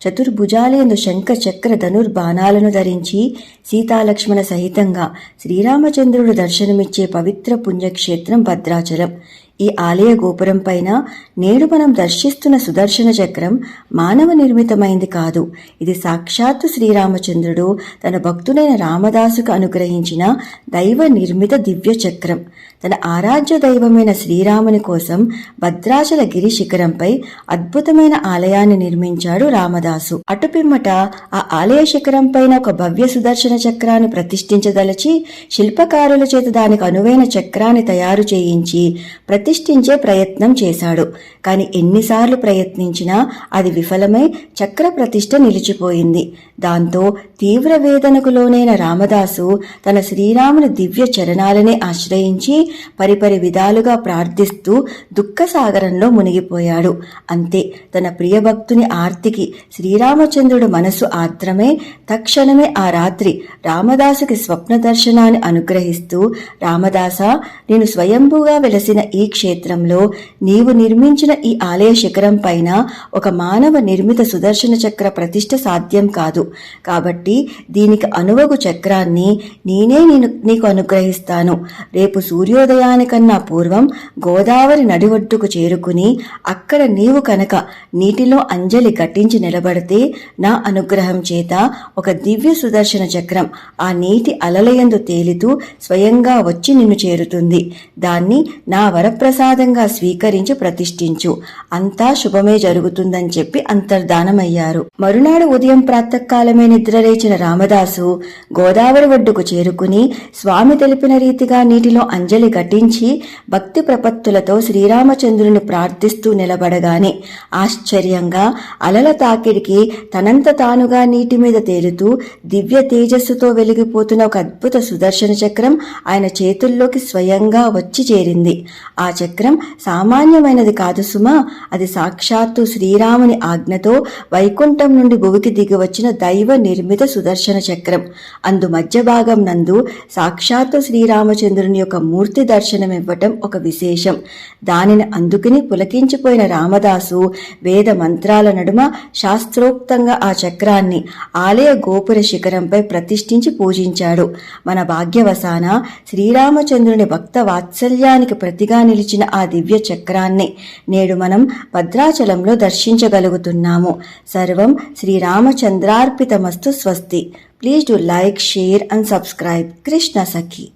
చతుర్భుజాలయందు శంఖ చక్ర ధనుర్బాణాలను ధరించి సీతాలక్ష్మణ సహితంగా శ్రీరామచంద్రుడు దర్శనమిచ్చే పవిత్ర పుణ్యక్షేత్రం భద్రాచలం. ఈ ఆలయ గోపురం పైన నేడు మనం దర్శిస్తున్న సుదర్శన చక్రం మానవ నిర్మితమైంది కాదు. ఇది సాక్షాత్తు శ్రీరామచంద్రుడు తన భక్తుడైన రామదాసుకు అనుగ్రహించిన దైవ నిర్మిత దివ్య చక్రం. తన ఆరాధ్య దైవమైన శ్రీరాముని కోసం భద్రాచల గిరి శిఖరంపై అద్భుతమైన ఆలయాన్ని నిర్మించాడు రామదాసు. అటుపిమ్మట ఆ ఆలయ శిఖరం పైన ఒక భవ్య సుదర్శన చక్రాన్ని ప్రతిష్ఠించదలచి శిల్పకారుల చేత దానికి అనువైన చక్రాన్ని తయారు చేయించి ప్రతిష్ఠించే ప్రయత్నం చేశాడు. కాని ఎన్నిసార్లు ప్రయత్నించినా అది విఫలమై చక్ర ప్రతిష్ఠ నిలిచిపోయింది. దాంతో తీవ్ర వేదనకు లోనైన రామదాసు తన శ్రీరాముని దివ్య చరణాలనే ఆశ్రయించి పరిపరి విధాలుగా ప్రార్థిస్తూ దుఃఖసాగరంలో మునిగిపోయాడు. అంతే, తన ప్రియభక్తుని ఆర్తికి శ్రీరామచంద్రుడు మనసు ఆర్ద్రమై తక్షణమే ఆ రాత్రి రామదాసుకి స్వప్న దర్శనాన్ని అనుగ్రహిస్తూ, రామదాసా, నేను స్వయంభూగా వెలసిన ఈ క్షేత్రంలో నీవు నిర్మించిన ఈ ఆలయ శిఖరం పైన ఒక మానవ నిర్మిత సుదర్శన చక్ర ప్రతిష్ఠ సాధ్యం కాదు. కాబట్టి దీనికి అనువగు చక్రాన్ని నేనే నీకు అనుగ్రహిస్తాను. రేపు సూర్యోదయానికన్నా పూర్వం గోదావరి నడి ఒడ్డుకు చేరుకుని అక్కడ నీవు కనుక నీటిలో అంజలి ఘటించి నిలబడితే నా అనుగ్రహం చేత ఒక దివ్య సుదర్శన చక్రం ఆ నీటి అలలయందు తేలితూ స్వయంగా వచ్చి నిన్ను చేరుతుంది. దాన్ని నా వరప్రసాదంగా స్వీకరించి ప్రతిష్ఠించు. అంతా శుభమే జరుగుతుందని చెప్పి అంతర్ధానమయ్యారు. మరునాడు ఉదయం ప్రాతకాలమే నిద్రలేచిన రామదాసు గోదావరి ఒడ్డుకు చేరుకుని స్వామి తెలిపిన రీతిగా నీటిలో అంజలి ఘటించి భక్తి ప్రపత్తులతో శ్రీరామచంద్రుని ప్రార్థిస్తూ నిలబడగానే ఆశ్చర్యంగా అలల తాకిడికి తనంత తానుగా నీటి మీద తేలుతూ దివ్య తేజస్సుతో వెలిగిపోతున్న ఒక అద్భుత సుదర్శన చక్రం ఆయన చేతుల్లోకి స్వయంగా వచ్చి చేరింది. ఆ చక్రం సామాన్యమైనది కాదు సుమా, అది సాక్షాత్తు శ్రీరాముని ఆజ్ఞతో వైకుంఠం నుండి భువికి దిగి వచ్చిన దైవ నిర్మిత సుదర్శన చక్రం. అందు మధ్య భాగం నందు సాక్షాత్తు శ్రీరామచంద్రుని యొక్క మూర్తి దర్శనమివ్వటం ఒక విశేషం. దానిని అందుకుని పులకించిపోయిన రామదాసు వేద మంత్రాల నడుమ శాస్త్రోక్తంగా ఆ చక్రాన్ని ఆలయ గోపుర శిఖరంపై ప్రతిష్ఠించి పూజించాడు. మన భాగ్యవశాన శ్రీరామచంద్రుని భక్త వాత్సల్యానికి ప్రతిగా నిలిచిన ఆ దివ్య చక్రాన్ని నేడు మనం భద్రాచలంలో దర్శించగలుగుతున్నాము. సర్వం శ్రీరామచంద్రార్పితమస్తు. స్వస్తి. Please do like, share and subscribe. Krishna Sakhi.